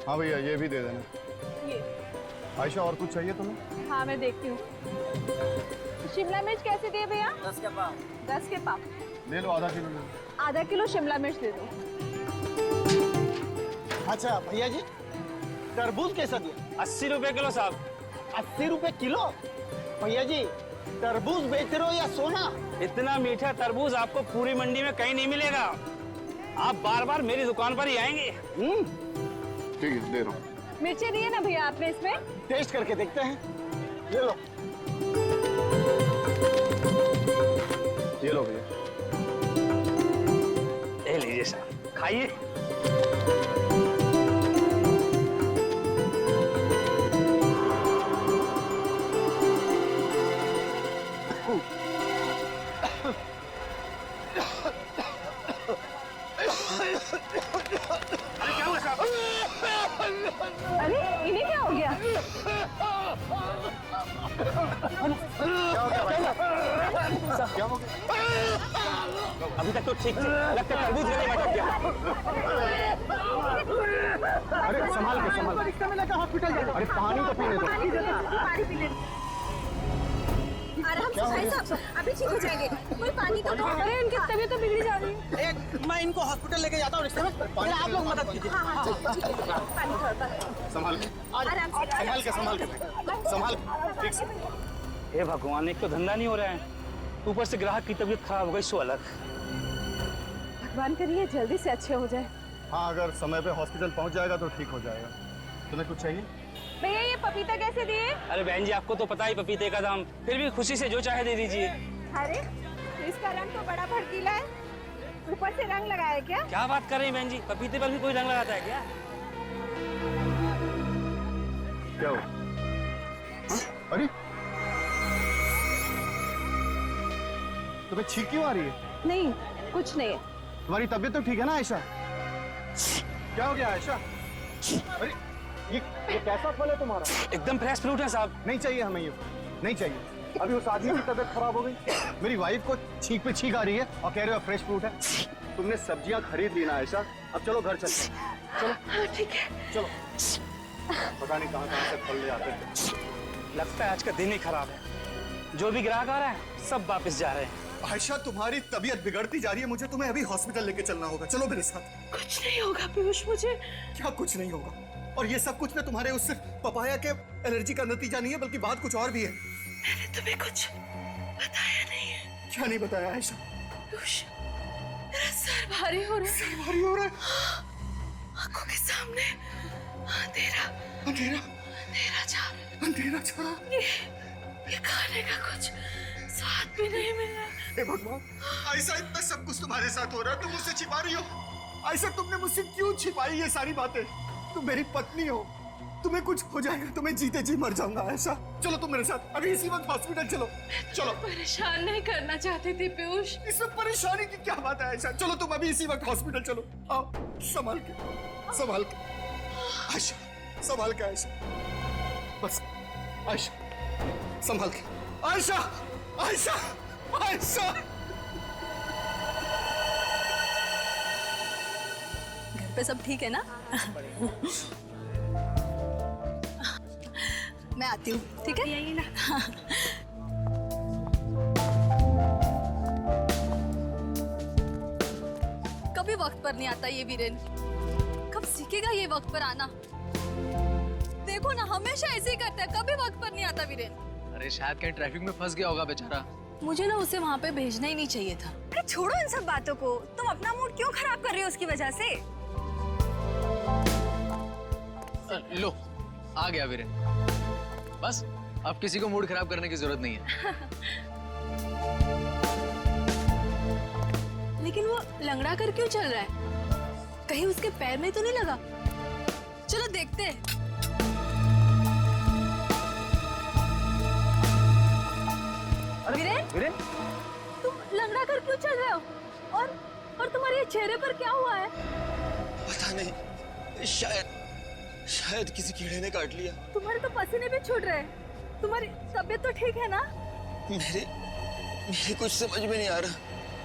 हाँ भैया ये भी दे देना। ये। आयशा और कुछ चाहिए तुम्हें? हाँ मैं देखती हूँ। शिमला मिर्च कैसे दिए भैया? 10 के पाव। 10 के पाव। ले लो, आधा किलो ले लो। आधा किलो शिमला मिर्च दे दो। अच्छा भैया जी, तरबूज कैसा दिया? 80 रुपए किलो साहब। 80 रुपए किलो? भैया जी तरबूज बेच रहे हो या सोना? इतना मीठा तरबूज आपको पूरी मंडी में कहीं नहीं मिलेगा। आप बार बार मेरी दुकान पर ही आएंगे। ठीक है, दे रहा हूँ। मिर्चें दिए ना भैया आपने इसमें? टेस्ट करके देखते हैं। ले लो। ये लो भैया। ले लीजिए साहब, खाइए। अरे क्या हुआ साहब? अरे इन्हें क्या हो गया? क्या हो गया? अभी तक तो ठीक थी, लगता है तरबूज गले में अटक गया। अरे संभाल के, संभाल के। मैंने कहा हॉस्पिटल जाना। अरे पानी तो पीने दो। पानी पी ले। आराम से भाई साहब, अभी ठीक हो जाएंगे। कोई पानी तो दो। अरे इनकी तबीयत तो बिगड़ी जा रही है। मैं इनको हॉस्पिटल लेके जाता हूँ रिश्ते में। पहले आप लोग मदद कीजिए। हाँ ठीक है। पानी थोड़ा संभाल के, आराम से। संभाल के, संभाल के, संभाल के, ठीक से। हे भगवान, एक तो धंधा नहीं हो रहा है, ऊपर से ग्राहक की तबीयत खराब हो गई, सो अलग। भगवान करिए जल्दी से अच्छे हो जाए। हाँ, अगर समय पे हॉस्पिटल पहुंच जाएगा तो ठीक हो जाएगा। तुम्हें कुछ चाहिए? भैया ये पपीता कैसे दिए? अरे बहन जी, आपको तो पता ही पपीते का दाम, फिर भी खुशी से जो चाहे दे दीजिए। अरे इसका रंग तो बड़ा भड़कीला है, ऊपर से रंग लगाया क्या? क्या बात कर रही हैं बहन जी, पपीते पर भी कोई रंग लगाता है क्या? क्या हो? हाँ? अरे तुम्हें छींक क्यों आ रही है? नहीं कुछ नहीं है। तुम्हारी तबीयत तो ठीक है ना आयशा? क्या हो गया आयशा? अरे ये कैसा फल है तुम्हारा? एकदम फ्रेश फ्रूट है साहब। नहीं चाहिए हमें, ये फल नहीं चाहिए। अभी उस आदमी की तबीयत खराब हो गई, मेरी वाइफ को छींक पे छींक आ रही है और कह रहे हो फ्रेश फ्रूट है। तुमने सब्जियां खरीद ली ना आयशा, अब चलो घर चलते हैं। चलो ठीक है। चलो। पता नहीं कहाँ कहाँ से फल ले आते हैं। लगता है आज का दिन ही खराब है, जो भी ग्राहक आ रहा है सब वापस जा रहे हैं। आयशा तुम्हारी तबीयत बिगड़ती जा रही है, मुझे तुम्हें अभी हॉस्पिटल लेके चलना होगा। चलो मेरे साथ। कुछ नहीं होगा पीयूष, मुझे क्या कुछ नहीं होगा? और ये सब कुछ ना तुम्हारे उस पपाया के एलर्जी का नतीजा नहीं है, बल्कि बात कुछ और भी है। मैंने तुम्हें कुछ बताया नहीं है। क्या नहीं बताया आयशा? पीयूष मेरा सर भारी हो रहा है। सर भारी हो रहा है। आंखों के सामने अंधेरा अंधेरा अंधेरा छा रहा है। अंधेरा छा। ये खाने का कुछ स्वाद भी नहीं मिल रहा। हे भगवान, ऐसा इतना सब कुछ तुम्हारे साथ हो रहा है, तुम मुझसे छिपा रही हो। ऐसा तुमने मुझसे क्यों छिपाई ये सारी बातें? तुम मेरी पत्नी हो, तुम्हें कुछ हो जाएगा तो मैं जीते जी मर जाऊंगा। ऐसा चलो तुम मेरे साथ अभी इसी वक्त हॉस्पिटल चलो। चलो। परेशान नहीं करना चाहती थी पीयूष। इसमें परेशानी की क्या बात है ऐसा? चलो तुम अभी इसी वक्त हॉस्पिटल चलो। आओ, संभाल के, संभाल के आयशा, संभाल के आयशा, बस आयशा, संभाल के आयशा, आयशा, आयशा। घर पे सब ठीक है ना? मैं आती हूँ, ठीक है? यही ना। कभी वक्त पर नहीं आता ये वीरेन, कब सीखेगा ये वक्त पर आना? देखो ना हमेशा ऐसे ही करता है, कभी वक्त पर नहीं आता वीरेन। अरे शायद कहीं ट्रैफिक में फंस गया होगा बेचारा। मुझे ना उसे वहाँ पे भेजना ही नहीं चाहिए था। अरे छोड़ो इन सब बातों को, तुम अपना मूड क्यों खराब कर रही हो उसकी वजह से? लो आ गया वीरेन, बस अब किसी को मूड खराब करने की जरूरत नहीं है। लेकिन वो लंगड़ा कर क्यों चल रहा है? कहीं उसके पैर में तो नहीं लगा? चलो देखते हैं। वीरेन, वीरेन, तुम लंगड़ा कर क्यों चल रहे हो? और तुम्हारे चेहरे पर क्या हुआ है? पता नहीं, शायद किसी कीड़े ने काट लिया। तुम्हारे तो पसीने भी छूट रहे हैं। तुम्हारी तबीयत तो ठीक है ना? मेरे कुछ समझ में नहीं आ रहा।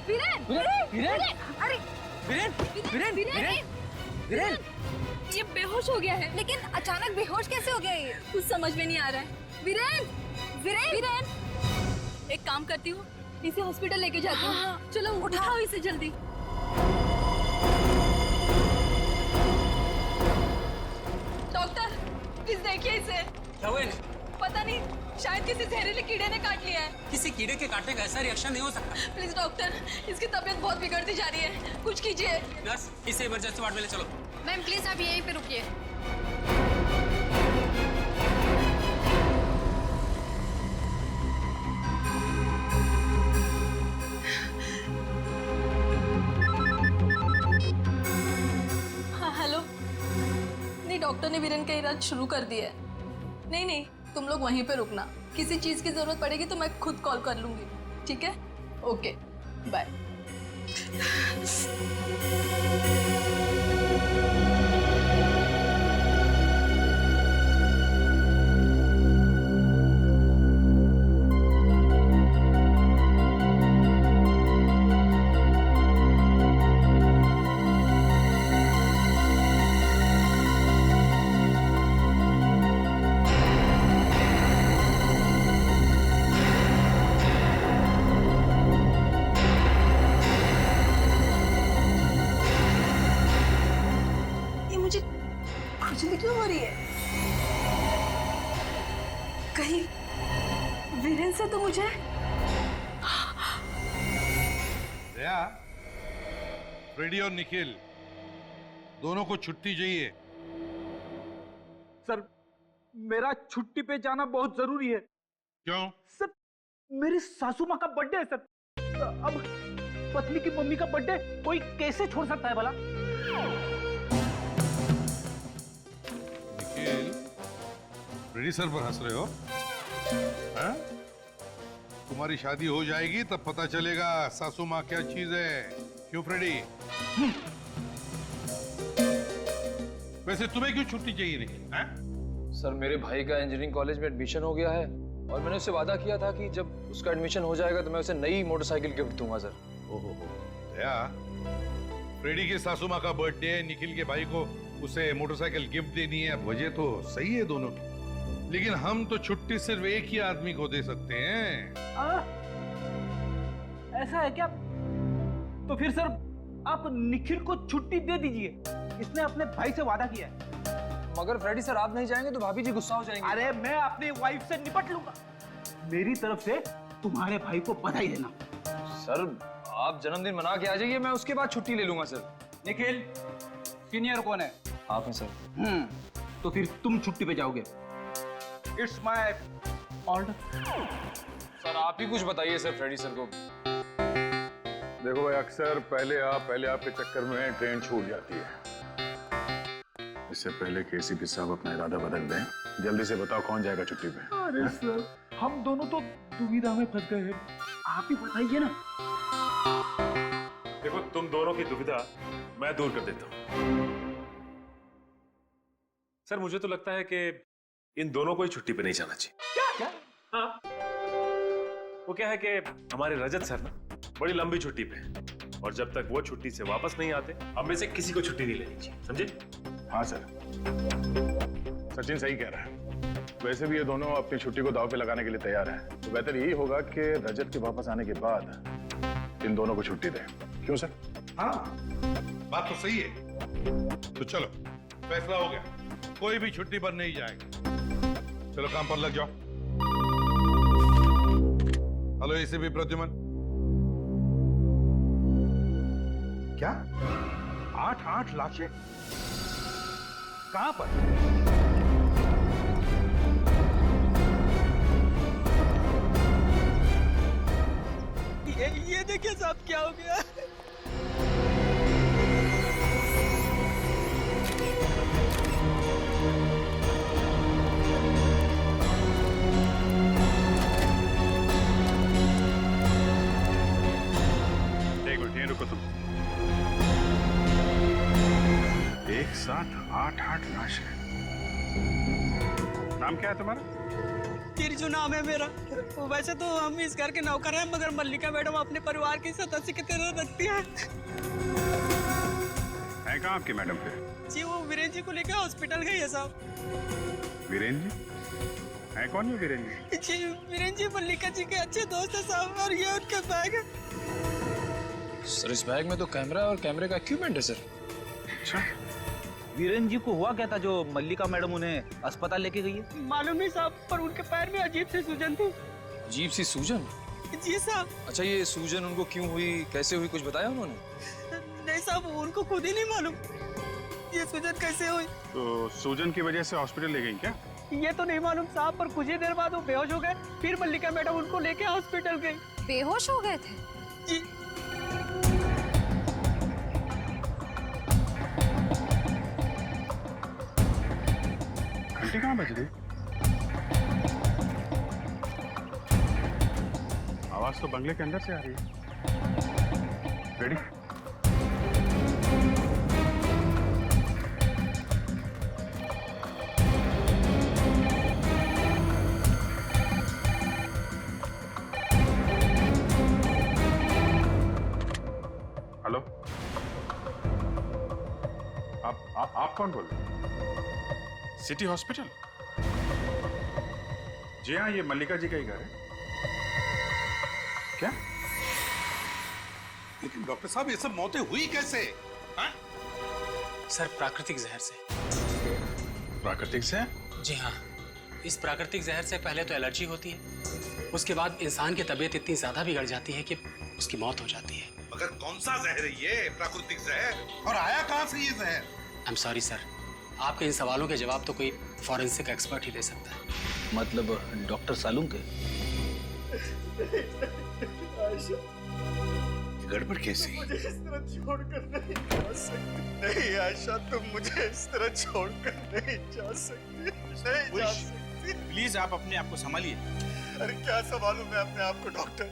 वीरेन, वीरेन, वीरेन, अरे वीरेन, वीरेन, वीरेन, वीरेन, ये बेहोश हो गया है। लेकिन अचानक बेहोश कैसे हो गया ये? कुछ समझ में नहीं आ रहा है। वीरेन, वीरेन, एक काम करती हूँ, इसे हॉस्पिटल लेके जाती हूँ। हाँ, चलो उठाओ इसे जल्दी। डॉक्टर, प्लीज देखिए इसे। क्या हुआ इन्हें? पता नहीं, शायद किसी जहरीले कीड़े ने काट लिया है। किसी कीड़े के काटने का ऐसा रिएक्शन नहीं हो सकता। प्लीज डॉक्टर, इसकी तबीयत बहुत बिगड़ती जा रही है, कुछ कीजिए। नर्स, इसे इमरजेंसी वार्ड में ले चलो। मैम प्लीज आप यहीं पे रुकिए। हाँ हेलो। नहीं, डॉक्टर ने वीरेन का इलाज शुरू कर दिया है। नहीं नहीं, तुम लोग वहीं पे रुकना, किसी चीज की जरूरत पड़ेगी तो मैं खुद कॉल कर लूंगी, ठीक है? Okay bye. ये मुझे खुजली क्यों हो रही है? कहीं वीरेन से तो मुझे दया, फ्रेडी और निखिल दोनों को छुट्टी चाहिए। सर, मेरा छुट्टी पे जाना बहुत जरूरी है। क्यों? सर, मेरी सासू माँ का बर्थडे है सर। अब पत्नी की मम्मी का बर्थडे कोई कैसे छोड़ सकता है भला? निखिल, फ्रेडी सर पर हंस रहे हो? हैं? तुम्हारी शादी हो जाएगी तब पता चलेगा सासू माँ क्या चीज है। क्यों फ्रेडी? वैसे तुम्हें क्यों छुट्टी चाहिए निखिल? हैं? सर, मेरे भाई का इंजीनियरिंग कॉलेज में एडमिशन हो गया है और मैंने उससे वादा किया था कि जब उसका एडमिशन हो जाएगा तो मैं उसे नई मोटरसाइकिल गिफ्ट दूंगा सर। ओहो, दया, फ्रेडी की सासू माँ का बर्थडे है, निखिल के भाई को उसे मोटरसाइकिल गिफ्ट देनी है। वजह तो सही है दोनों की, लेकिन हम तो छुट्टी सिर्फ एक ही आदमी को दे सकते हैं। ऐसा है क्या? तो फिर सर आप निखिल को छुट्टी दे दीजिए, इसने अपने भाई से वादा किया है। मगर फ्रेडी सर, आप नहीं जाएंगे तो भाभी जी गुस्सा हो जाएंगे। अरे मैं अपनी वाइफ से निपट लूंगा। मेरी तरफ से तुम्हारे भाई को बधाई देना। सर, आप जन्मदिन मना के आ जाइए, मैं उसके बाद छुट्टी ले लूंगा सर। निखिल, सीनियर कौन है? आप हैं सर। तो फिर तुम छुट्टी पे जाओगे। It's my order. सर, आप ही कुछ बताइए सर फ्रेडी सर को। देखो भाई, अक्सर पहले आपके चक्कर में ट्रेन छूट जाती है। इससे पहले कि एसीपी साहब अपना इरादा बदल दें, जल्दी से बताओ कौन जाएगा छुट्टी पे? अरे सर, हम दोनों तो दुविधा में फंस गए हैं, आप ही बताइए ना। देखो, तुम दोनों की दुविधा मैं दूर कर देता हूं। सर, मुझे तो लगता है कि इन दोनों को ही छुट्टी पे नहीं जाना चाहिए। क्या? हाँ, वो क्या है कि हमारे रजत सर ना बड़ी लंबी छुट्टी पे हैं, और जब तक वो छुट्टी से वापस नहीं आते, हम में से किसी को छुट्टी नहीं लेनी चाहिए, समझे? हाँ सर, सचिन सही कह रहा है। वैसे भी ये दोनों अपनी छुट्टी को दांव पे लगाने के लिए तैयार हैं, तो बेहतर यही होगा कि रजत के वापस आने के बाद इन दोनों को छुट्टी दें। क्यों सर? हाँ, बात तो सही है। तो चलो, फैसला हो गया, कोई भी छुट्टी पर नहीं जाएगा। चलो काम पर लग जाओ। Hello ACP Pradyuman. क्या 8 लाशें कहां पर? ये देखिए साहब, क्या हो गया? एक मिनट, यहीं रुको तुम। एक साथ 8 लाशें। नाम क्या है तुम्हारा? तिरजू नाम है मेरा। वैसे तो हम इस घर के नौकर हैं, मगर मल्लिका मैडम अपने परिवार के सदस्य की तरह रखती है। है कहाँ आपकी मैडम फिर? जी वो वीरेन जी को लेकर हॉस्पिटल गई है साहब। वीरेन जी है कौन ये वीरेन जी? जी वीरेन जी मल्लिका जी के अच्छे दोस्त है साहब, और ये उनका बैग है। सर इस बैग में तो कैमरा और कैमरे का इक्विपमेंट है सर। अच्छा, वीरेन जी को हुआ क्या था जो मल्लिका मैडम उन्हें अस्पताल लेके गई है? मालूम नहीं साहब, पर उनके पैर में अजीब सी सूजन थी। अजीब सी सूजन? जी साहब। अच्छा ये सूजन उनको क्यों हुई, कैसे हुई, कुछ बताया उन्होंने? नहीं साहब, उनको खुद ही नहीं मालूम ये सूजन कैसे हुई। तो सूजन की वजह से हॉस्पिटल ले गई क्या? ये तो नहीं मालूम साहब, पर कुछ ही देर बाद वो बेहोश हो गए। फिर मल्लिका मैडम उनको लेके हॉस्पिटल गई। बेहोश हो गए थे? जी। घंटी कहाँ बज रही? आवाज तो बंगले के अंदर से आ रही है। रेडी? हेलो, आप कौन बोल रहे हैं? City hospital? जी हाँ, ये मल्लिका जी का ही घर है। क्या? लेकिन डॉक्टर साहब ये सब मौतें हुई कैसे? हाँ? सर प्राकृतिक जहर से। प्राकृतिक से? जी हाँ, इस प्राकृतिक जहर से पहले तो एलर्जी होती है, उसके बाद इंसान की तबीयत इतनी ज्यादा बिगड़ जाती है कि उसकी मौत हो जाती है। मगर कौन सा जहर है ये प्राकृतिक जहर, और आया कहाँ से ये जहर? आई एम सॉरी सर, आपके इन सवालों के जवाब तो कोई फॉरेंसिक एक्सपर्ट ही दे सकता है। मतलब डॉक्टर सालूम के? गड़बड़ कैसे? मुझे इस तरह छोड़कर नहीं जा सकती। नहीं आयशा, तुम मुझे इस तरह छोड़कर नहीं जा सकती, नहीं जा सकती। प्लीज आप अपने आप को संभालिए। अरे क्या संभालूं मैं अपने आप को डॉक्टर?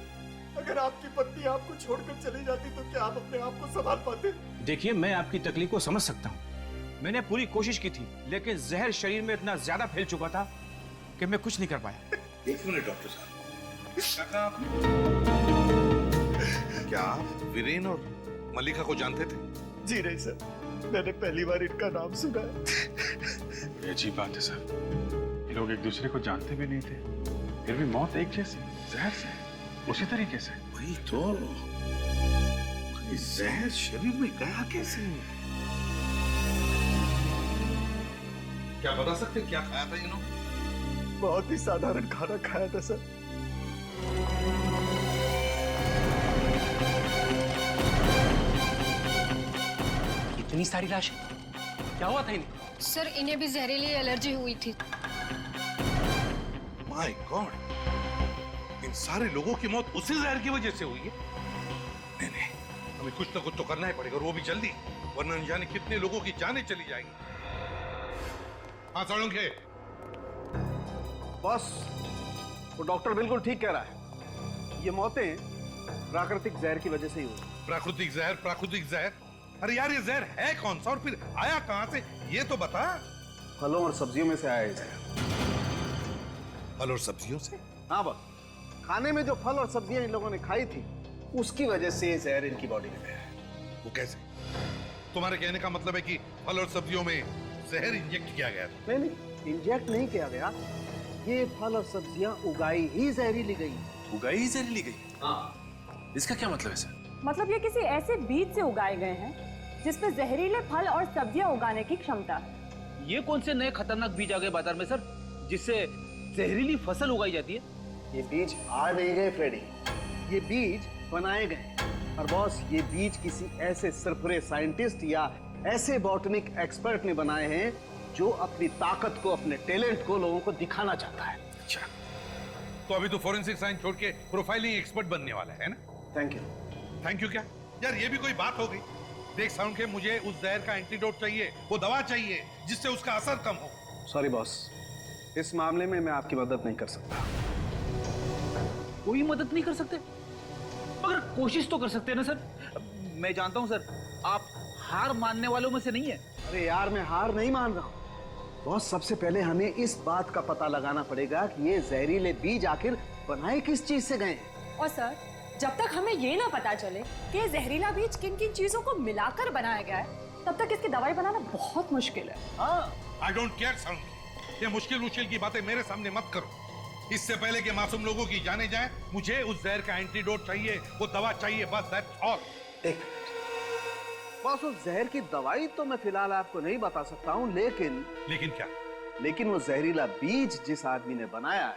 अगर आपकी पत्नी आपको छोड़कर चली जाती तो क्या आप अपने आप को संभाल पाते? देखिए, मैं आपकी तकलीफ को समझ सकता हूँ। मैंने पूरी कोशिश की थी, लेकिन जहर शरीर में इतना ज्यादा फैल चुका था कि मैं कुछ नहीं कर पाया। एक मिनट डॉक्टर साहब, क्या आप वीरेन और मल्लिका को जानते थे? जी नहीं सर, मैंने पहली बार इनका नाम सुना है। ये अजीब बात है सर, ये लोग एक दूसरे को जानते भी नहीं थे, फिर भी मौत एक जैसी, जहर से, उसी तरीके से। वही तो, जहर शरीर में गया कैसे? क्या बता सकते क्या खाया था इन्होंने? बहुत ही साधारण खाना खाया था सर। इतनी सारी लाशें, क्या हुआ था इन्हें? सर इन्हें भी जहरीली एलर्जी हुई थी। माय गॉड, इन सारे लोगों की मौत उसी जहर की वजह से हुई है। नहीं नहीं, हमें कुछ ना कुछ तो करना ही पड़ेगा, और वो भी जल्दी, वरना न जाने कितने लोगों की जानें चली जाएंगी। हाँ साळुंखे। बॉस, वो डॉक्टर बिल्कुल ठीक कह रहा है, ये मौतें प्राकृतिक जहर की वजह से ही हुई। प्राकृतिक जहर, प्राकृतिक जहर? अरे यार, ये जहर है कौन सा और फिर आया कहां से, ये तो बता। फलों और सब्जियों में से आया है जहर। फल और सब्जियों से? हाँ बॉस, खाने में जो फल और सब्जियां इन लोगों ने खाई थी, उसकी वजह से ये जहर इनकी बॉडी में गया है। वो कैसे? तुम्हारे कहने का मतलब है कि फल और सब्जियों में जहर इंजेक्ट किया गया था? नहीं, इंजेक्ट नहीं किया गया, ये फल और सब्जियां उगाई ही जहरीली गई। उगाई ही जहरीली गई? हाँ। इसका क्या मतलब है सर? मतलब ये किसी ऐसे बीज से उगाए गए हैं जिसमें जहरीले फल और सब्जियां उगाने की क्षमता है। ये कौन से नए खतरनाक बीज आ गए बाजार में सर, जिससे जहरीली फसल उगाई जाती है? ये बीज आ नहीं गए फ्रेडी, ये बीज बनाए गए। और बॉस, ये बीज किसी ऐसे सरफरे साइंटिस्ट या ऐसे बॉटनिक एक्सपर्ट ने बनाए हैं जो अपनी ताकत को, अपने टैलेंट को लोगों को दिखाना चाहता है। अच्छा, तो अभी तो फॉरेंसिक साइंस छोड़ के प्रोफाइलिंग एक्सपर्ट बनने वाला है ना? Thank you. थैंक यू क्या यार, ये भी कोई बात हो गई? देख साउंड के, मुझे उस जहर का एंटीडोट चाहिए, वो दवा चाहिए जिससे उसका असर कम हो। सॉरी बॉस, इस मामले में मैं आपकी मदद नहीं कर सकता। कोई मदद नहीं कर सकते? मगर कोशिश तो कर सकते हैं ना सर। मैं जानता हूं सर, आप हार मानने वालों में से नहीं है। अरे यार, मैं हार नहीं मान रहा हूँ बॉस। सबसे पहले हमें इस बात का पता लगाना पड़ेगा कि ये जहरीले बीज आखिर बनाए किस चीज से गए। और सर, जब तक हमें ये ना पता चले कि ये जहरीला बीज किन किन चीजों को मिलाकर बनाया गया है, तब तक इसकी दवाई बनाना बहुत मुश्किल है। आई डोंट केयर सलोनी, ये मुश्किल की बातें मेरे सामने मत करो। इससे पहले कि मासूम लोगों की जाने जाए, मुझे उस जहर का एंटीडोट चाहिए, वो दवा चाहिए, बस दैट्स ऑल। एक मिनट बॉस, उस जहर की दवाई तो मैं फिलहाल आपको नहीं बता सकता हूं, लेकिन क्या? लेकिन वो जहरीला बीज जिस आदमी ने बनाया है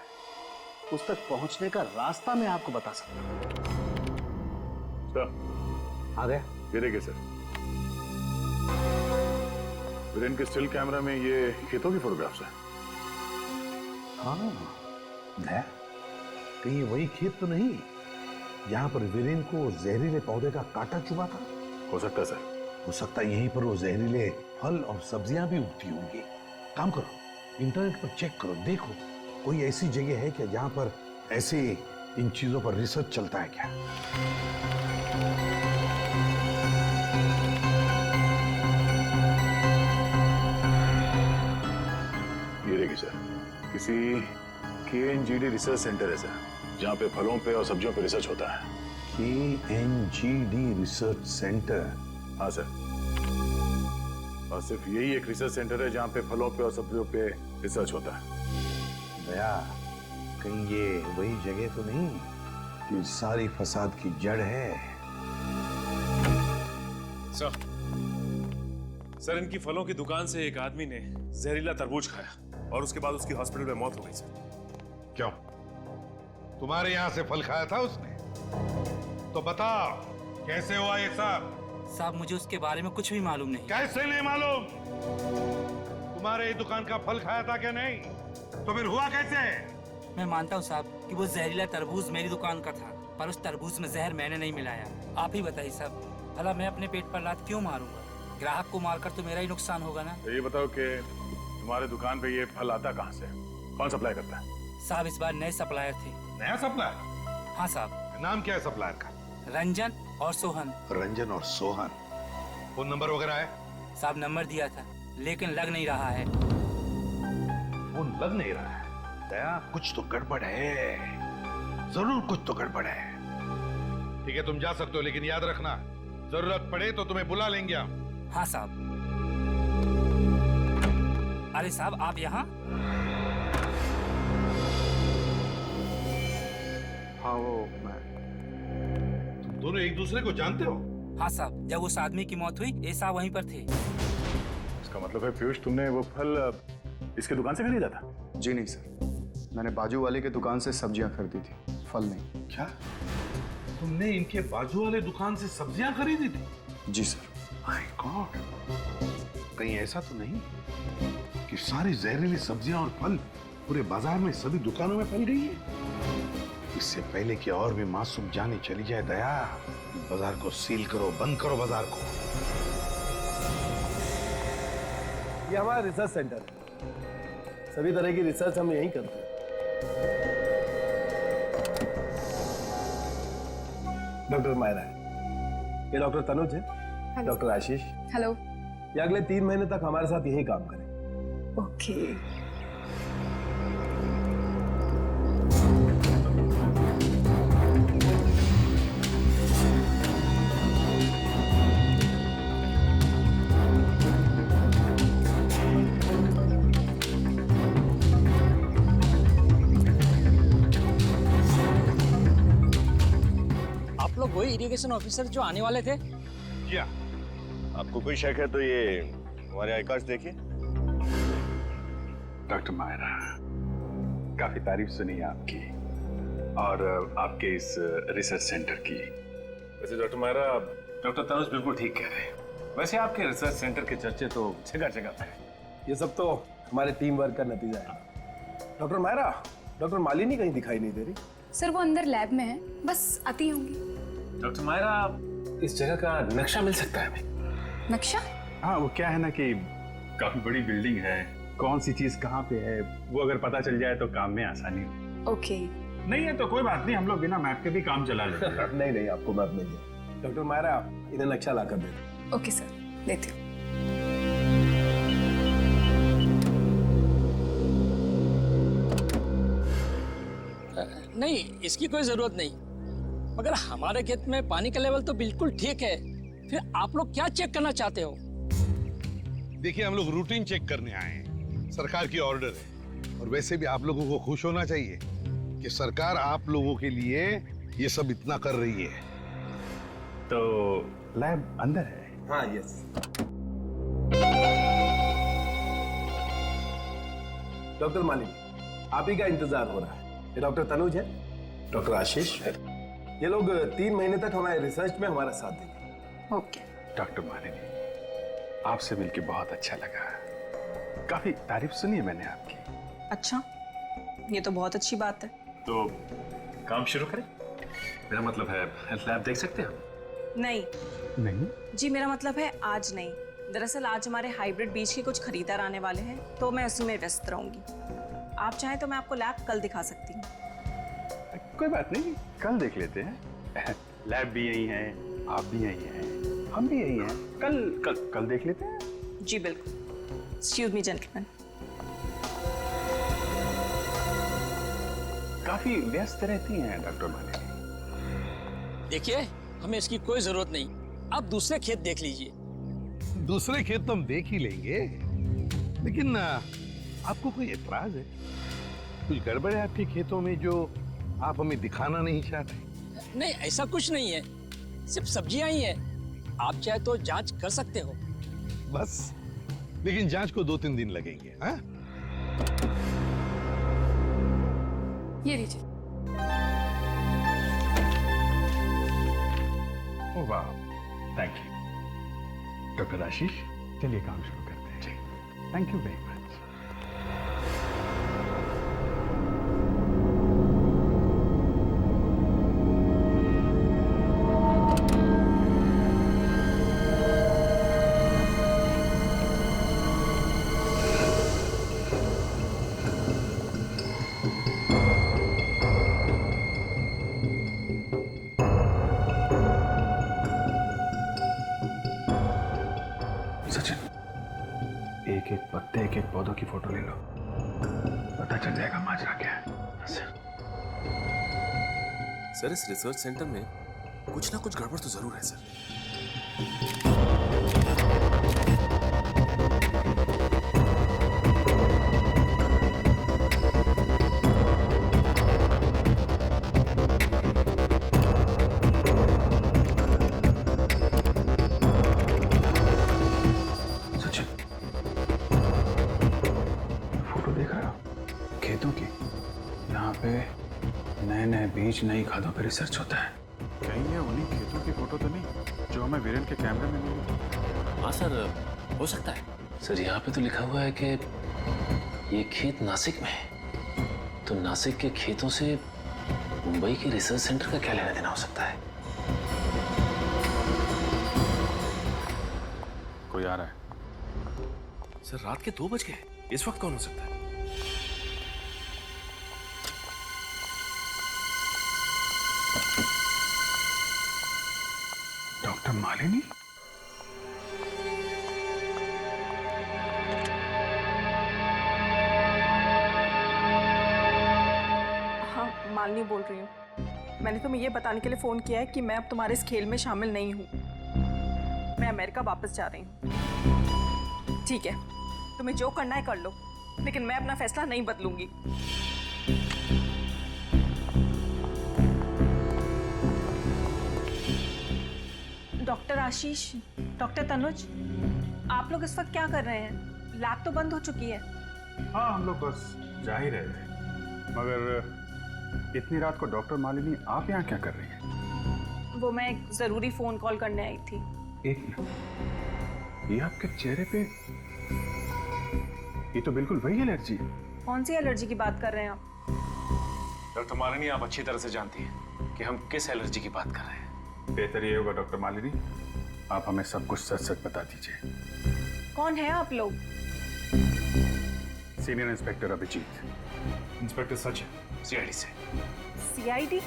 उस तक पहुंचने का रास्ता मैं आपको बता सकता हूं। सर आ गया? ये देखिए सर, वीरेन के स्टिल कैमरा में ये खेतों की फोटोग्राफ्स है। हाँ, कहीं वही खेत तो नहीं जहां पर वीरेन को जहरीले पौधे का कांटा चुभा था? हो सकता है सर। हो सकता है यहीं पर वो जहरीले फल और सब्जियां भी उगती होंगी। काम करो, इंटरनेट पर चेक करो, देखो कोई ऐसी जगह है क्या जहां पर ऐसे इन चीजों पर रिसर्च चलता है क्या? ये देखिए सर, किसी KNGD रिसर्च सेंटर है सर, जहाँ पे फलों पे और सब्जियों पे रिसर्च होता है। KNGD research centre? हाँ सर, और सिर्फ यही एक रिसर्च सेंटर है जहाँ पे फलों पे और सब्जियों पे रिसर्च होता है। दया, कहीं ये वही जगह तो नहीं कि सारी फसाद की जड़ है? सर, इनकी फलों की दुकान से एक आदमी ने जहरीला तरबूज खाया और उसके बाद उसकी हॉस्पिटल में मौत हो गई सर। क्यों? तुम्हारे यहाँ से फल खाया था उसने? तो बताओ कैसे हुआ ये सब? साहब, मुझे उसके बारे में कुछ भी मालूम नहीं। कैसे नहीं मालूम? तुम्हारे दुकान का फल खाया था क्या नहीं? तो फिर हुआ कैसे? मैं मानता हूँ साहब कि वो जहरीला तरबूज मेरी दुकान का था, पर उस तरबूज में जहर मैंने नहीं मिलाया। आप ही बताइए साहब, भला मैं अपने पेट पर लात क्यों मारूंगा? ग्राहक को मारकर तो मेरा ही नुकसान होगा ना। तो ये बताओ कि तुम्हारे दुकान पे ये फल आता कहाँ से? कौन सप्लाई करता है? साहब, इस बार नए सप्लायर थे। नया सप्लायर? हाँ साहब। नाम क्या है सप्लायर का? रंजन और सोहन। रंजन और सोहन? फोन नंबर वगैरह है? साहब, नंबर दिया था लेकिन लग नहीं रहा है। फोन लग नहीं रहा है? दया, कुछ तो गड़बड़ है, जरूर कुछ तो गड़बड़ है। ठीक है, तुम जा सकते हो, लेकिन याद रखना जरूरत पड़े तो तुम्हें बुला लेंगे हम। हाँ साहब। अरे साहब, आप यहाँ? हाँ, वो मैं। तुम दोनों एक दूसरे को जानते हो? हाँ साहब, जब उस आदमी की मौत हुई ये साहब वहीं पर थे। इसका मतलब है पीयूष, तुमने वो फल इसके दुकान से खरीदा था? जी नहीं सर, मैंने बाजू वाले के दुकान से सब्जियां खरीदी थी, फल नहीं। क्या तुमने इनके बाजू वाले दुकान से सब्जियां खरीदी थी? जी सर। माय गॉड, कहीं ऐसा तो नहीं कि सारी जहरीली सब्जियां और फल पूरे बाजार में सभी दुकानों में फैल गई है? इससे पहले कि और भी मासूम जाने चली जाए, दया, बाजार को सील करो, बंद करो बाजार को। ये हमारा रिसर्च सेंटर है, सभी तरह की रिसर्च हम यहीं करते हैं। डॉक्टर मायरा है, ये डॉक्टर तनुज है, डॉक्टर आशीष। हेलो। ये अगले 3 महीने तक हमारे साथ यही काम करेंगे। ओके। आप लोग वही इरिगेशन ऑफिसर जो आने वाले थे? क्या आपको कोई शक है तो ये हमारे आई कार्ड देखिए। डॉक्टर मायरा, काफी तारीफ सुनी है आपकी और आपके इस रिसर्च सेंटर की। वैसे डॉक्टर मायरा, डॉक्टर तनुज बिल्कुल ठीक कह रहे हैं। वैसे आपके रिसर्च सेंटर के चर्चे तो जगह जगह पे हैं। ये सब तो हमारे टीम वर्क का नतीजा है। डॉक्टर मायरा, डॉक्टर मालिनी कहीं दिखाई नहीं दे रही। सर वो अंदर लैब में है, बस आती होंगी। डॉक्टर मायरा, इस जगह का नक्शा मिल सकता है हमें? नक्शा? हाँ, वो क्या है ना कि काफी बड़ी बिल्डिंग है, कौन सी चीज कहाँ पे है वो अगर पता चल जाए तो काम में आसानी हो। ओके। नहीं है तो कोई बात नहीं, हम लोग बिना मैप के भी काम चला लेते हैं। नहीं नहीं, आपको मैप नहीं है। डॉक्टर मायरा, इन्हें नक्शा ला कर दे दो। ओके सर, लेती हूँ। नहीं, इसकी कोई जरूरत नहीं, मगर हमारे खेत में पानी का लेवल तो बिल्कुल ठीक है। फिर आप लोग क्या चेक करना चाहते हो? देखिए हम लोग रूटीन चेक करने आए हैं, सरकार की ऑर्डर है। और वैसे भी आप लोगों को खुश होना चाहिए कि सरकार आप लोगों के लिए ये सब इतना कर रही है। तो लैब अंदर है? हाँ, यस। डॉक्टर मालिनी, आप ही का इंतजार हो रहा है। ये डॉक्टर तनुज है, डॉक्टर आशीष है। ये लोग 3 महीने तक हमारे रिसर्च में हमारा साथ देंगे। ओके। डॉक्टर मालिनी, आपसे मिलके बहुत अच्छा लगा। काफी तारीफ सुनी है मैंने आपकी। अच्छा, ये तो बहुत अच्छी बात है। तो काम शुरू करें? मेरा मतलब है लैब देख सकते हैं हम? नहीं नहीं? जी, मेरा मतलब है आज नहीं। दरअसल आज हमारे हाइब्रिड बीज के कुछ खरीदार आने वाले हैं, तो मैं उसी में व्यस्त रहूंगी। आप चाहें तो मैं आपको लैब कल दिखा सकती हूँ। कोई बात नहीं, कल देख लेते हैं। लैब भी यही है, आप भी यही हैं, हम भी यही हैं। कल देख लेते हैं। जी बिल्कुल। Excuse me gentleman. काफी व्यस्त रहती हैं डॉक्टर मालिनी। देखिए, हमें इसकी कोई जरूरत नहीं। आप दूसरे खेत देख लीजिए। दूसरे खेत तो हम देख ही लेंगे, लेकिन आपको कोई एतराज है? कुछ गड़बड़ है आपके खेतों में जो आप हमें दिखाना नहीं चाहते? नहीं, ऐसा कुछ नहीं है, सिर्फ सब्जियां ही हैं। आप चाहे तो जांच कर सकते हो। बस, लेकिन जांच को 2-3 दिन लगेंगे। हाँ? ये लीजिए। ओह वाह, थैंक यू। डॉक्टर आशीष, चलिए काम शुरू करते हैं। Thank you very much. एक पत्ते, एक पौधों की फोटो ले लो, पता चल जाएगा माजरा क्या है। सर, इस रिसर्च सेंटर में कुछ ना कुछ गड़बड़ तो जरूर है सर। नए बीज, नई खादों पर रिसर्च होता है। कहीं ये उन्हीं खेतों की फोटो तो नहीं जो हमें वीरेन के कैमरे में मिली? हाँ सर, हो सकता है। सर, यहाँ पे तो लिखा हुआ है कि ये खेत नासिक में है, तो नासिक के खेतों से मुंबई के रिसर्च सेंटर का क्या लेना देना हो सकता है? कोई आ रहा है। सर, रात के 2 बज गए, इस वक्त कौन हो सकता है? डॉक्टर मालिनी? हाँ, मालिनी बोल रही हूँ। मैंने तुम्हें ये बताने के लिए फोन किया है कि मैं अब तुम्हारे इस खेल में शामिल नहीं हूँ। मैं अमेरिका वापस जा रही हूँ। ठीक है, तुम्हें जो करना है कर लो, लेकिन मैं अपना फैसला नहीं बदलूंगी। डॉक्टर आशीष, डॉक्टर तनुज, आप लोग इस वक्त क्या कर रहे हैं? लैब तो बंद हो चुकी है। हाँ, हम लोग बस जा ही रहे थे, मगर इतनी रात को डॉक्टर मालिनी आप यहाँ क्या कर रही हैं? वो मैं एक जरूरी फोन कॉल करने आई थी। एक मिनट, ये आपके चेहरे पे, ये तो बिल्कुल वही एलर्जी है। कौन सी एलर्जी की बात कर रहे हैं आप? डॉक्टर मालिनी, आप अच्छी तरह से जानती हैं कि हम किस एलर्जी की बात कर रहे हैं। बेहतर ये होगा डॉक्टर मालिनी, आप हमें सब कुछ सच सच बता दीजिए। कौन है आप लोग? Senior inspector Abhijeet. इंस्पेक्टर सच है, सीआईडी से। सीआईडी?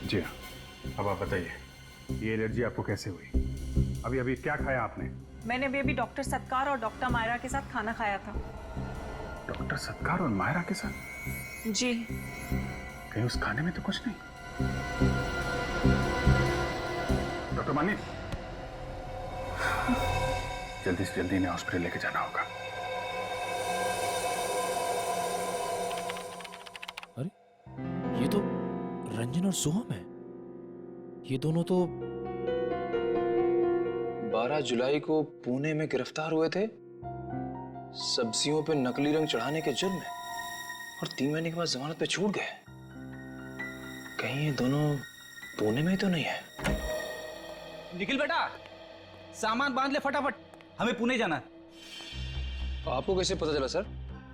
जी हाँ। अब आप बताइए, ये एलर्जी आपको कैसे हुई? अभी अभी क्या खाया आपने? मैंने अभी डॉक्टर सत्कार और डॉक्टर मायरा के साथ खाना खाया था। डॉक्टर सत्कार और मायरा के साथ? जी। कहीं उस खाने में तो कुछ नहीं? डॉक्टर मालिनी, जल्दी से जल्दी इन्हें हॉस्पिटल लेके जाना होगा। ये तो रंजन और सोहम है। ये दोनों तो 12 जुलाई को पुणे में गिरफ्तार हुए थे सब्जियों पे नकली रंग चढ़ाने के जुर्म में, और 3 महीने के बाद जमानत पे छूट गए। कहीं ये दोनों पुणे में ही तो नहीं है? निखिल बेटा, सामान बांध ले फटाफट, हमें पुणे जाना है। आपको कैसे पता चला सर?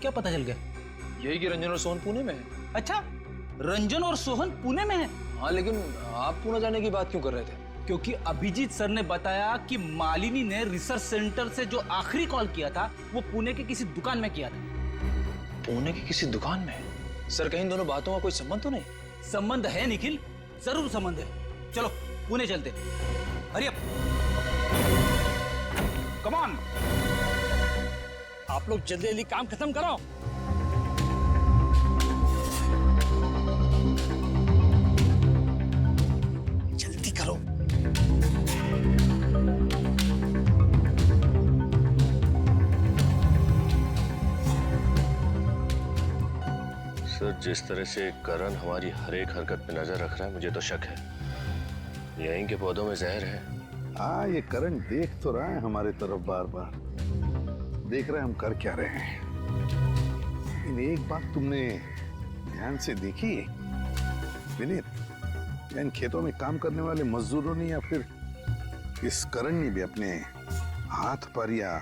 क्या पता चल गया? यही कि रंजन और सोहन पुणे में है। अच्छा, रंजन और सोहन पुणे में है? हाँ, लेकिन आप पुणे जाने की बात क्यों कर रहे थे? क्योंकि अभिजीत सर ने बताया कि मालिनी ने रिसर्च सेंटर से जो आखिरी कॉल किया था वो पुणे के किसी दुकान में किया था। पुणे की किसी दुकान में? सर, कहीं इन दोनों बातों का कोई संबंध तो नहीं? संबंध है निखिल, जरूर संबंध है। चलो पुणे चलते, हरी अप, कम ऑन। आप लोग जल्दी जल्दी काम खत्म करो। जल्दी करो। सर, जिस तरह से करण हमारी हर एक हरकत पे नजर रख रहा है, मुझे तो शक है यहीं के पौधों में जहर है। हाँ, ये करण देख तो रहा है हमारे तरफ, बार बार देख रहे हैं हम कर क्या रहे हैं। लेकिन एक बात तुमने ध्यान से देखी विनीत, इन खेतों में काम करने वाले मजदूरों ने या फिर इस करण ने भी अपने हाथ पर या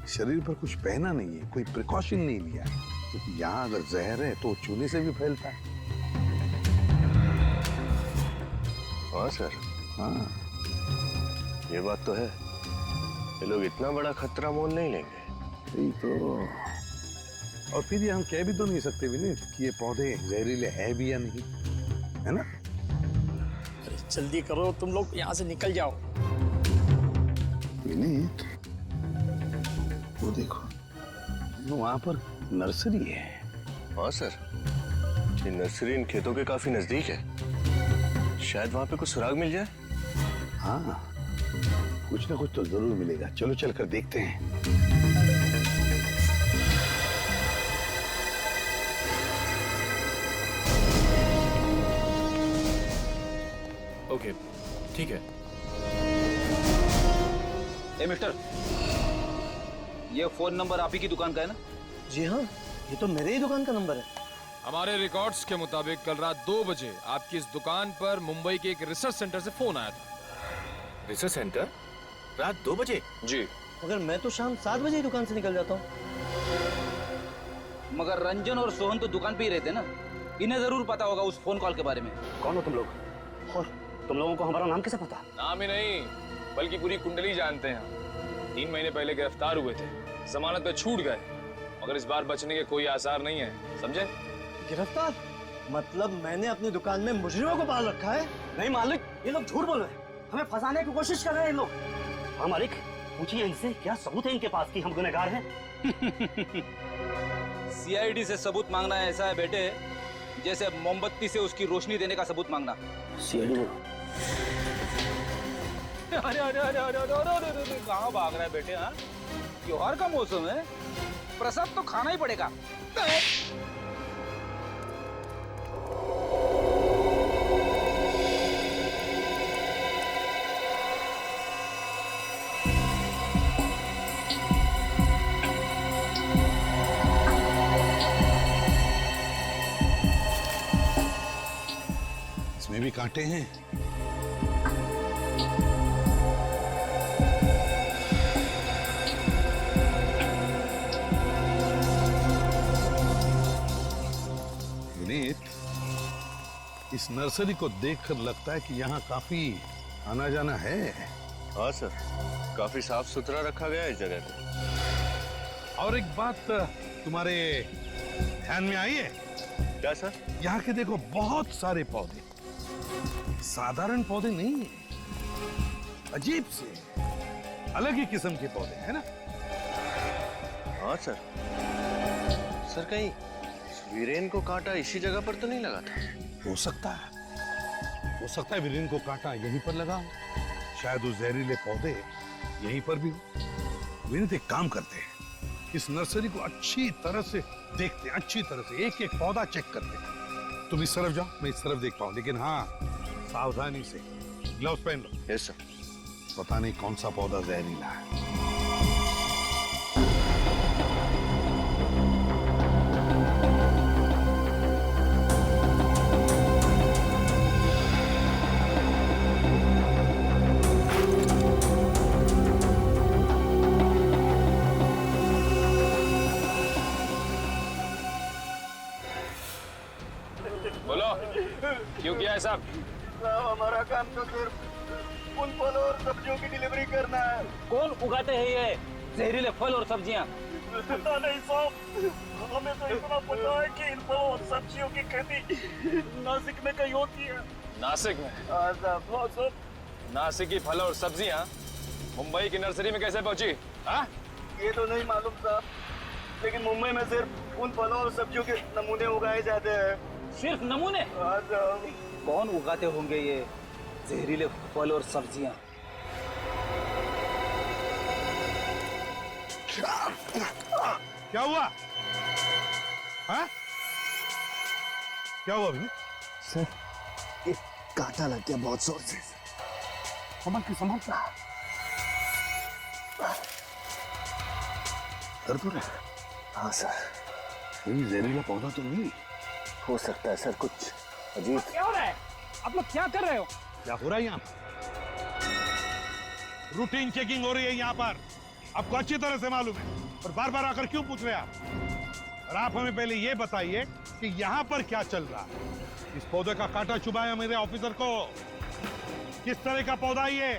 शरीर पर कुछ पहना नहीं है, कोई प्रिकॉशन नहीं लिया। क्योंकि यहाँ अगर जहर है तो चूने से भी फैलता है। हाँ सर, हाँ, ये बात तो है। ये लोग इतना बड़ा खतरा मोल नहीं लेंगे। यही तो। और फिर ये हम कह भी तो नहीं सकते विनीत कि ये पौधे जहरीले है भी या नहीं, है ना? अरे जल्दी करो, तुम लोग यहाँ से निकल जाओ। विनीत, वो देखो, वो वहां पर नर्सरी है। हाँ सर, ये नर्सरी इन खेतों के काफी नजदीक है। शायद वहां पे कुछ सुराग मिल जाए। हाँ, कुछ ना कुछ तो जरूर मिलेगा। चलो चलकर देखते हैं। ओके, ठीक है। ए मिस्टर, ये फोन नंबर आप ही की दुकान का है ना? जी हाँ, ये तो मेरे ही दुकान का नंबर है। हमारे रिकॉर्ड्स के मुताबिक कल रात 2 बजे आपकी इस दुकान पर मुंबई के एक रिसर्च सेंटर से फोन आया था। Research centre? रात 2 बजे? जी। मगर मैं तो शाम 7 बजे ही दुकान से निकल जाता हूँ। मगर रंजन और सोहन तो दुकान पे ही रहते ना, इन्हें जरूर पता होगा उस फोन कॉल के बारे में। कौन हो तुम लोग? और तुम लोगों को हमारा नाम कैसे पता? नाम ही नहीं, बल्कि पूरी कुंडली जानते हैं। 3 महीने पहले गिरफ्तार हुए थे, जमानत पे छूट गए, मगर इस बार बचने के कोई आसार नहीं है, समझे? गिरफ्तार? मतलब मैंने अपनी दुकान में मुजरिमों को पाल रखा है? नहीं मालिक, ये लोग झूठ बोल रहे हैं, हमें फंसाने की कोशिश कर रहे हैं ये लोग। हाँ मालिक, पूछिए इनसे, क्या सबूत है इनके पास कि हम गुनहगार हैं? सीआईडी से सबूत मांगना ऐसा है बेटे, जैसे मोमबत्ती से उसकी रोशनी देने का सबूत मांगना। सीआईडी में? अरे अरे अरे अरे अरे अरे अरे कहाँ भाग रहा है बेटे? हाँ, त्योहार का मौसम है, प्रसाद तो खाना ही पड़ेगा। इसमें भी कांटे हैं। विनीत, इस नर्सरी को देखकर लगता है कि यहाँ काफी आना जाना है। हाँ सर, काफी साफ सुथरा रखा गया है इस जगह को। और एक बात तुम्हारे ध्यान में आई है? क्या सर? यहाँ के देखो, बहुत सारे पौधे, साधारण पौधे नहीं है, अजीब से अलग ही किस्म के पौधे, है ना? हाँ सर। सर, कहीं वीरेन को कांटा इसी जगह पर तो नहीं लगा था? हो सकता है वीरेन को कांटा यहीं पर लगा हो। शायद वो जहरीले पौधे यहीं पर भी हो। विनीत एक काम करते हैं, इस नर्सरी को अच्छी तरह से देखते हैं, अच्छी तरह से एक एक पौधा चेक करते हैं। तुम इस तरफ जाओ, मैं इस तरफ देखता हूँ, लेकिन हाँ सावधानी से। ग्लव्स पहन लो। Yes sir. पता नहीं कौन सा पौधा जहरीला है। बोलो, क्यों किया है सब? हमारा काम तो सिर्फ उन फल और सब्जियों की डिलीवरी करना है। कौन उगाते हैं ये जहरीले फल और सब्जियां? पता नहीं साहब, हमें तो इतना पता है कि इन फलों और सब्जियों की खेती नासिक में कहीं होती है। नासिक में? हाँ साहब। नासिक की फल और सब्जियां मुंबई की नर्सरी में कैसे पहुंची? हाँ? ये तो नहीं मालूम साहब, लेकिन मुंबई में सिर्फ उन फलों और सब्जियों के नमूने उगाए जाते हैं। सिर्फ नमूने? हाँ साहब। कौन उगाते होंगे ये जहरीले फल और सब्जियां? क्या हुआ? हाँ? क्या हुआ अभी? सर, एक कांटा लग गया बहुत जोर से। संभल के, संभल के। दर्द हो रहा है? हाँ सर। ये जहरीला पौधा तो नहीं हो सकता है सर, कुछ अजीब। क्या हो रहा है? आप लोग क्या कर रहे हो? क्या हो रहा है यहाँ? रूटीन चेकिंग हो रही है यहाँ पर, आपको अच्छी तरह से मालूम है, और बार बार आकर क्यों पूछ रहे हैं आप? और आप हमें पहले ये बताइए कि यहाँ पर क्या चल रहा है? इस पौधे का कांटा चुभाया मेरे ऑफिसर को। किस तरह का पौधा ये?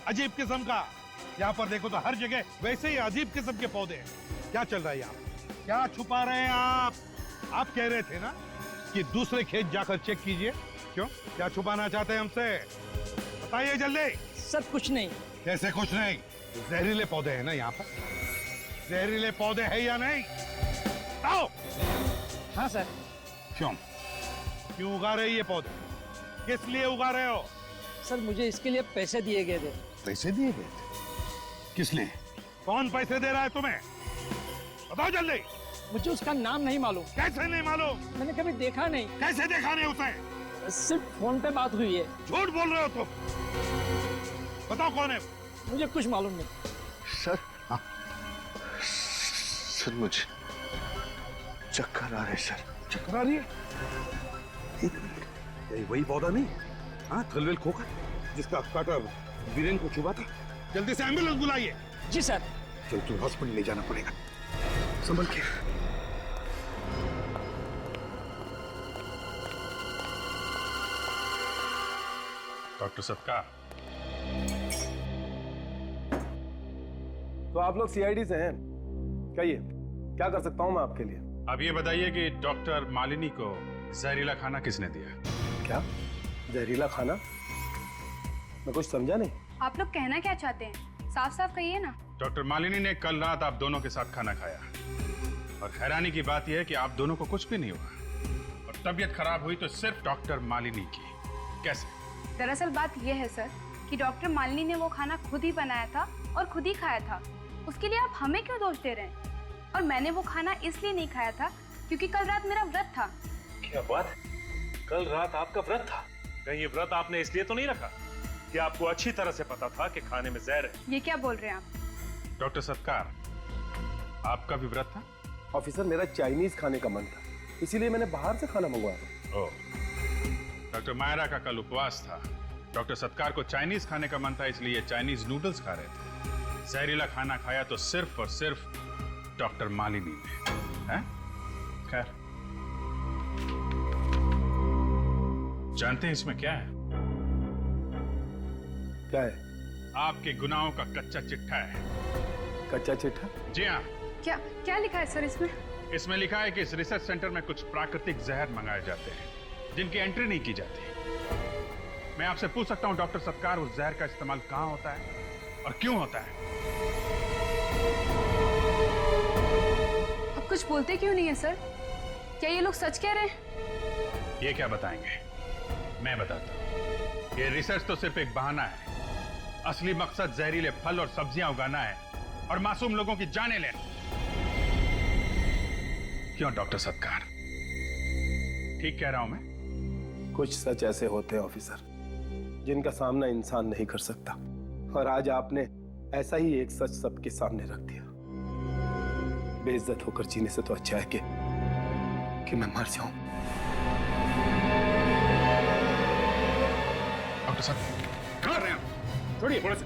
अजीब किस्म का। यहाँ पर देखो तो हर जगह वैसे ही अजीब किस्म के पौधे हैं। क्या चल रहा है यहाँ? क्या छुपा रहे हैं आप? आप कह रहे थे ना कि दूसरे खेत जाकर चेक कीजिए। क्यों? क्या छुपाना चाहते हैं हमसे? बताइए जल्दी। सर कुछ नहीं। कैसे कुछ नहीं? जहरीले पौधे हैं ना यहाँ पर? जहरीले पौधे हैं या नहीं? आओ। हाँ सर। क्यों? क्यों उगा रहे ये पौधे? किस लिए उगा रहे हो? सर मुझे इसके लिए पैसे दिए गए थे। पैसे दिए गए थे? किस लिए? कौन पैसे दे रहा है तुम्हें? बताओ जल्दी। मुझे उसका नाम नहीं मालूम। कैसे नहीं मालूम? मैंने कभी देखा नहीं। कैसे देखा नहीं उसे? सिर्फ फोन पे बात हुई है। झूठ बोल रहे हो तुम। बताओ कौन है? मुझे कुछ मालूम नहीं। सर, हाँ। सर मुझे चक्कर आ रहे सर। चक्कर आ रही है? यही वही पौधा नहीं? हाँ, थलवेल खोखा जिसका कांटा वीरेन को चुभा था। जल्दी से एम्बुलेंस बुलाइए। जी सर। चल तू हॉस्पिटल ले जाना पड़ेगा। संभल के। डॉक्टर सत्कार, तो आप लोग सीआईडी से हैं? कहिए, क्या कर सकता हूं मैं आपके लिए? अब ये बताइए कि डॉक्टर मालिनी को जहरीला खाना किसने दिया? क्या जहरीला खाना? मैं कुछ समझा नहीं। आप लोग कहना क्या चाहते हैं? साफ साफ कहिए ना। डॉक्टर मालिनी ने कल रात आप दोनों के साथ खाना खाया, और हैरानी की बात यह है कि आप दोनों को कुछ भी नहीं हुआ, और तबीयत खराब हुई तो सिर्फ डॉक्टर मालिनी की। कैसे? दरअसल बात यह है सर कि डॉक्टर मालिनी ने वो खाना खुद ही बनाया था और खुद ही खाया था। उसके लिए आप हमें क्यों दोष दे रहे हैं? और मैंने वो खाना इसलिए नहीं खाया था क्योंकि कल रात मेरा व्रत था। क्या बात? कल रात आपका व्रत था? कहीं ये व्रत आपने इसलिए तो नहीं रखा कि आपको अच्छी तरह से पता था कि खाने में जहर है? ये क्या बोल रहे हैं आप? डॉक्टर सत्कार, आपका भी व्रत था? ऑफिसर, मेरा चाइनीज खाने का मन था, इसीलिए मैंने बाहर से खाना मंगवाया। ओह, डॉक्टर मायरा का कल उपवास था। डॉक्टर सत्कार को चाइनीज खाने का मन था, इसलिए चाइनीज नूडल्स खा रहे थे। जहरीला खाना खाया तो सिर्फ और सिर्फ डॉक्टर मालिनी ने। हैं? खैर, जानते हैं इसमें क्या है? क्या है? आपके गुनाहों का कच्चा चिट्ठा है। कच्चा चिट्ठा? जी हाँ। क्या क्या लिखा है सर इसमें? इसमें लिखा है कि इस रिसर्च सेंटर में कुछ प्राकृतिक जहर मंगाए जाते हैं जिनकी एंट्री नहीं की जाती। मैं आपसे पूछ सकता हूं डॉक्टर सत्कार, उस जहर का इस्तेमाल कहां होता है और क्यों होता है? आप कुछ बोलते क्यों नहीं है सर? क्या ये लोग सच कह रहे हैं? ये क्या बताएंगे? मैं बताता हूं। ये रिसर्च तो सिर्फ एक बहाना है। असली मकसद जहरीले फल और सब्जियां उगाना है और मासूम लोगों की जानें लेना। क्यों डॉक्टर सत्कार, ठीक कह रहा हूं मैं? कुछ सच ऐसे होते हैं ऑफिसर जिनका सामना इंसान नहीं कर सकता, और आज आपने ऐसा ही एक सच सबके सामने रख दिया। बेइज्जत होकर जीने से तो अच्छा है कि मैं मर जाऊं। डॉक्टर साहब कर रहे हैं, छोड़िए थोड़ा सा,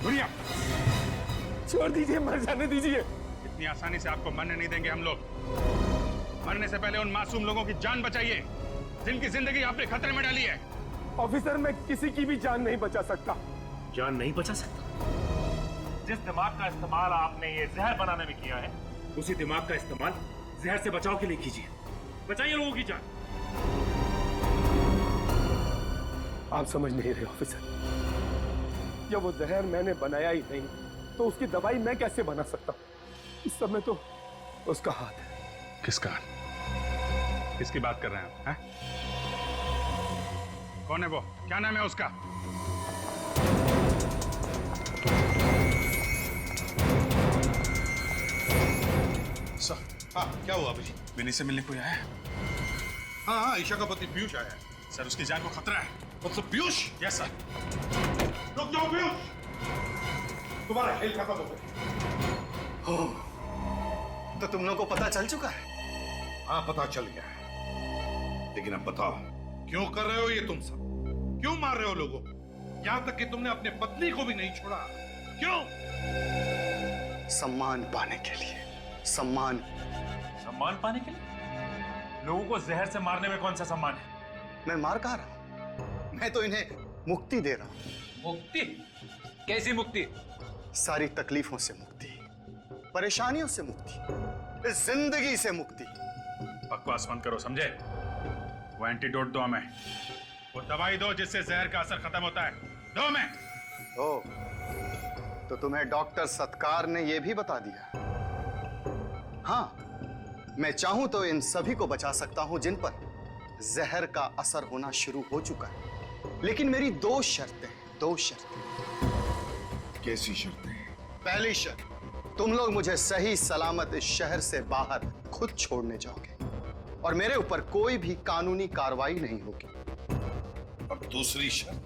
छोड़िए आप। छोड़ दीजिए, मर जाने दीजिए। इतनी आसानी से आपको मरने नहीं देंगे हम लोग। मरने से पहले उन मासूम लोगों की जान बचाइए जिनकी जिंदगी आपने खतरे में डाली है। ऑफिसर, मैं किसी की भी जान नहीं बचा सकता। जान नहीं बचा सकता? जिस दिमाग का इस्तेमाल आपने ये जहर बनाने में किया है, उसी दिमाग का इस्तेमाल जहर से बचाव के लिए कीजिए। बचाइए लोगों की जान। आप समझ नहीं रहे ऑफिसर, जब वो जहर मैंने बनाया ही नहीं तो उसकी दवाई मैं कैसे बना सकता हूं? इस सब में तो उसका हाथ है। किसका? किसकी बात कर रहे हैं आप? हैं? कौन है वो? क्या नाम है उसका? सर, हाँ क्या हुआ अभी? विनी से मिलने कोई आया है? हाँ हाँ, ईशा का पति पीयूष आया है। सर उसकी जान को खतरा है। मतलब पीयूष? Yes sir. रुक जाओ पीयूष, तुम्हारा खेल खत्म हो गया। तो तुम लोगों को पता चल चुका है? हाँ पता चल गया है, लेकिन अब बताओ क्यों कर रहे हो ये तुम सब? क्यों मार रहे हो लोगों को? यहां तक कि तुमने अपने पत्नी को भी नहीं छोड़ा। क्यों? सम्मान पाने के लिए। सम्मान। सम्मान पाने के लिए? लोगों को जहर से मारने में कौन सा सम्मान है? मैं मार कहा रहा हूं, मैं तो इन्हें मुक्ति दे रहा हूं। मुक्ति? कैसी मुक्ति? सारी तकलीफों से मुक्ति, परेशानियों से मुक्ति, इस जिंदगी से मुक्ति। बकवास बंद करो, समझे? वो एंटीडोट दो हमें, वो दवाई दो जिससे जहर का असर खत्म होता है। दो हमें। ओ, तो तुम्हें डॉक्टर सत्कार ने यह भी बता दिया? हाँ, मैं चाहूं तो इन सभी को बचा सकता हूं जिन पर जहर का असर होना शुरू हो चुका है, लेकिन मेरी दो शर्तें हैं। दो शर्तें। कैसी शर्तें? पहली शर्त, तुम लोग मुझे सही सलामत इस शहर से बाहर खुद छोड़ने जाओगे और मेरे ऊपर कोई भी कानूनी कार्रवाई नहीं होगी। और दूसरी शर्त?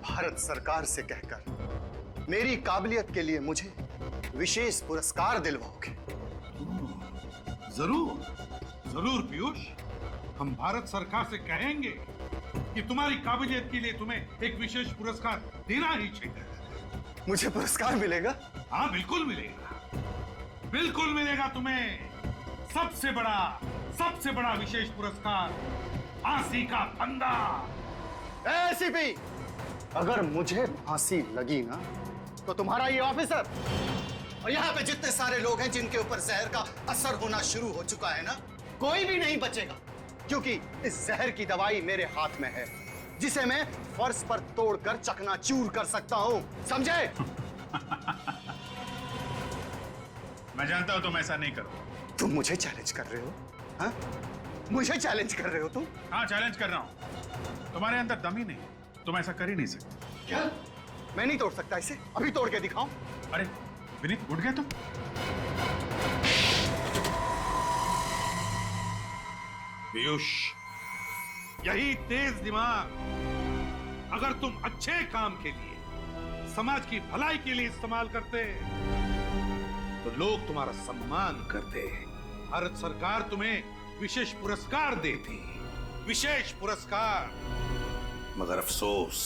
भारत सरकार से कहकर मेरी काबिलियत के लिए मुझे विशेष पुरस्कार दिलवाओगे। जरूर जरूर पीयूष, हम भारत सरकार से कहेंगे कि तुम्हारी काबिलियत के लिए तुम्हें एक विशेष पुरस्कार देना ही चाहिए। मुझे पुरस्कार मिलेगा? हाँ बिल्कुल मिलेगा, बिल्कुल मिलेगा तुम्हें। सबसे बड़ा विशेष पुरस्कार, फांसी का फंदा। एसीपी, अगर मुझे फांसी लगी ना तो तुम्हारा ये ऑफिसर और यहाँ पे जितने सारे लोग हैं जिनके ऊपर जहर का असर होना शुरू हो चुका है ना, कोई भी नहीं बचेगा, क्योंकि इस जहर की दवाई मेरे हाथ में है, जिसे मैं फर्श पर तोड़कर चकनाचूर कर सकता हूं। समझे? मैं जानता हूं तुम ऐसा नहीं करो। तुम मुझे चैलेंज कर रहे हो? हाँ? मुझे चैलेंज कर रहे हो तुम? हाँ चैलेंज कर रहा हूं। तुम्हारे अंदर दम ही नहीं, तुम ऐसा कर ही नहीं सकते। क्या? मैं नहीं तोड़ सकता इसे? अभी तोड़ के दिखाऊं? अरे विनीत, उठ गए तुम? पीयूष, यही तेज दिमाग अगर तुम अच्छे काम के लिए, समाज की भलाई के लिए इस्तेमाल करते तो लोग तुम्हारा सम्मान करते, भारत सरकार तुम्हें विशेष पुरस्कार देती, विशेष पुरस्कार। मगर अफसोस,